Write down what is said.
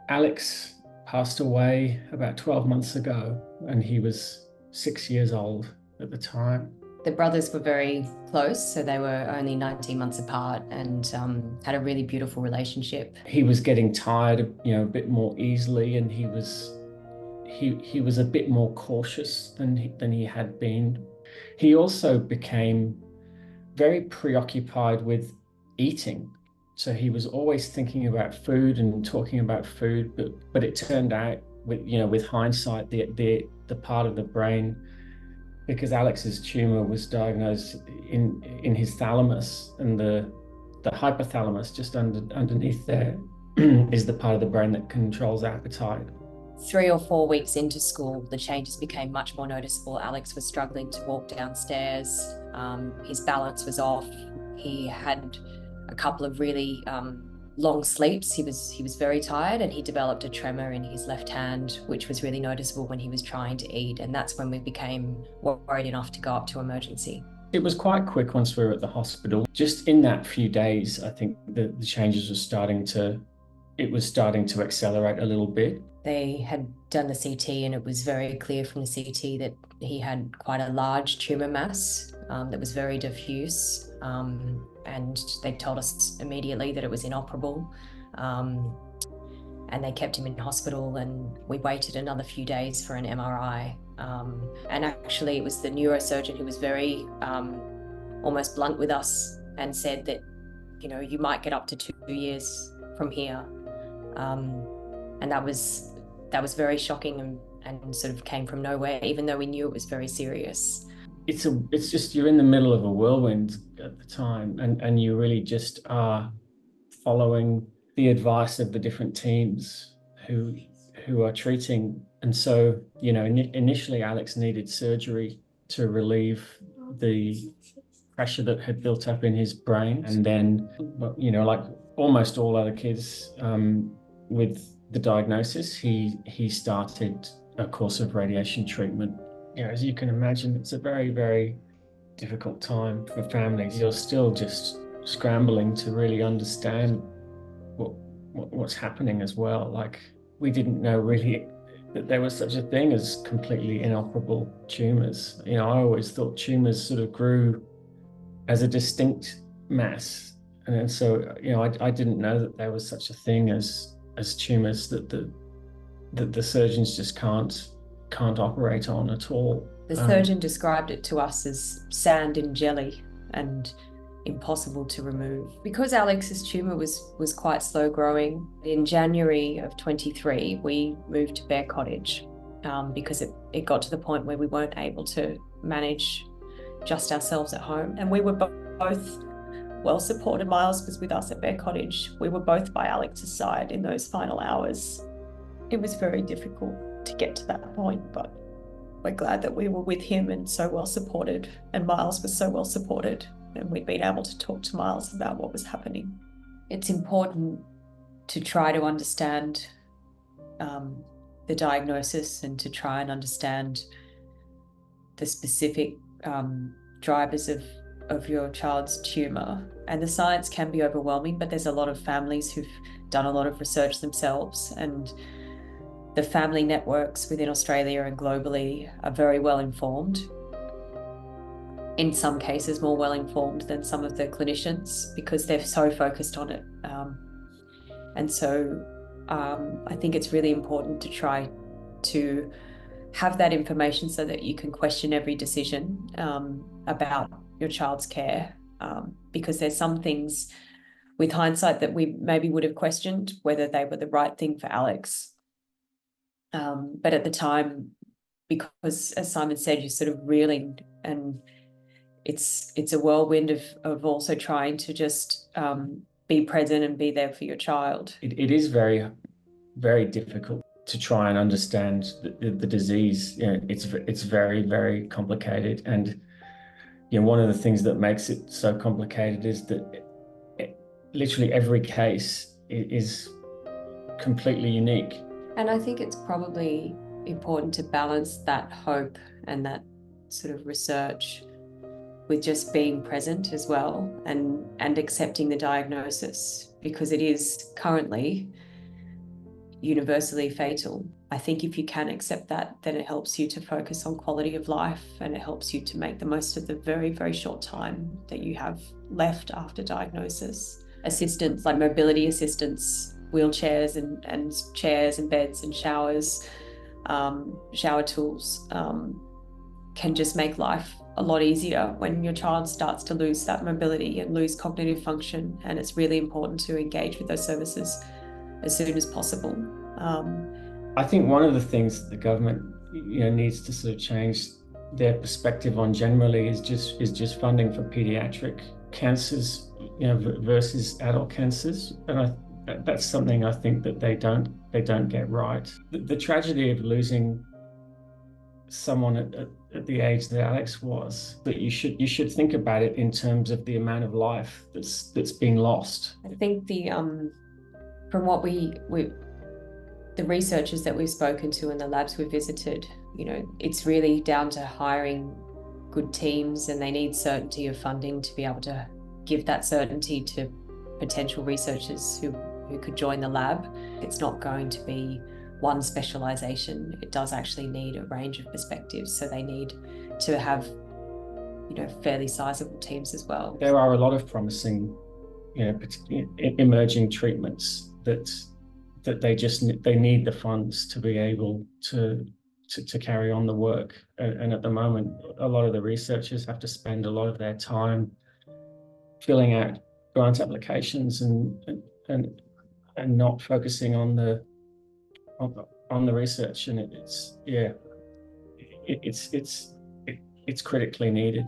Alex passed away about 12 months ago, and he was 6 years old at the time. The brothers were very close, so they were only 19 months apart and had a really beautiful relationship. He was getting tired, a bit more easily, and he was a bit more cautious than he had been. He also became very preoccupied with eating. So he was always thinking about food and talking about food, but it turned out with hindsight, the part of the brain, because Alex's tumor was diagnosed in his thalamus, and the hypothalamus just underneath there is the part of the brain that controls appetite. 3 or 4 weeks into school, the changes became much more noticeable. Alex was struggling to walk downstairs. His balance was off. He had a couple of really long sleeps. He was very tired, and he developed a tremor in his left hand, which was really noticeable when he was trying to eat. And that's when we became worried enough to go up to emergency. It was quite quick once we were at the hospital. Just in that few days, I think the changes were starting to accelerate a little bit. They had done the CT, and it was very clear from the CT that he had quite a large tumor mass that was very diffuse. And they told us immediately that it was inoperable. And they kept him in hospital, and we waited another few days for an MRI. And actually it was the neurosurgeon who was very almost blunt with us and said that, you might get up to 2 years from here. And that was very shocking and sort of came from nowhere, even though we knew it was very serious. It's just, you're in the middle of a whirlwind at the time, and you really just are following the advice of the different teams who are treating. And so, initially Alex needed surgery to relieve the pressure that had built up in his brain. And then, like almost all other kids with the diagnosis, he started a course of radiation treatment. As you can imagine, it's a very, very difficult time for families. You're still just scrambling to really understand what's happening as well. Like, we didn't know really that there was such a thing as completely inoperable tumors. I always thought tumors sort of grew as a distinct mass. And so, I didn't know that there was such a thing as tumors that the surgeons just can't operate on at all. The surgeon described it to us as sand in jelly and impossible to remove. Because Alex's tumor was quite slow growing, in January of 23, we moved to Bear Cottage because it got to the point where we weren't able to manage just ourselves at home. And we were both well supported. Miles was with us at Bear Cottage. We were both by Alex's side in those final hours. It was very difficult to get to that point, but we're glad that we were with him and so well supported, and Miles was so well supported, and we'd been able to talk to Miles about what was happening. It's important to try to understand the diagnosis and to try and understand the specific drivers of your child's tumor. And the science can be overwhelming, but there's a lot of families who've done a lot of research themselves, and the family networks within Australia and globally are very well informed. In some cases, more well informed than some of the clinicians, because they're so focused on it. And so I think it's really important to try to have that information so that you can question every decision about your child's care, because there's some things with hindsight that we maybe would have questioned whether they were the right thing for Alex. But at the time, because as Simon said, you're sort of reeling, and it's a whirlwind of also trying to just be present and be there for your child. It is very, very difficult to try and understand the disease. It's very, very complicated. And one of the things that makes it so complicated is that literally every case is completely unique. And I think it's probably important to balance that hope and that sort of research with just being present as well, and accepting the diagnosis, because it is currently, universally fatal. I think if you can accept that, then it helps you to focus on quality of life, and it helps you to make the most of the very, very short time that you have left after diagnosis. Assistance, like mobility assistance, wheelchairs and chairs and beds and showers, shower tools, can just make life a lot easier when your child starts to lose that mobility and lose cognitive function. And it's really important to engage with those services as soon as possible. I think one of the things that the government, needs to sort of change their perspective on generally is just funding for pediatric cancers, versus adult cancers, and that's something I think that they don't get right. The tragedy of losing someone at the age that Alex was, that you should think about it in terms of the amount of life that's being lost. I think from what the researchers that we've spoken to and the labs we've visited, it's really down to hiring good teams, and they need certainty of funding to be able to give that certainty to potential researchers who could join the lab. It's not going to be one specialization. It does actually need a range of perspectives, so they need to have fairly sizable teams as well. There are a lot of promising emerging treatments that they need the funds to be able to carry on the work, and at the moment a lot of the researchers have to spend a lot of their time filling out grant applications and not focusing on the research, and it's critically needed.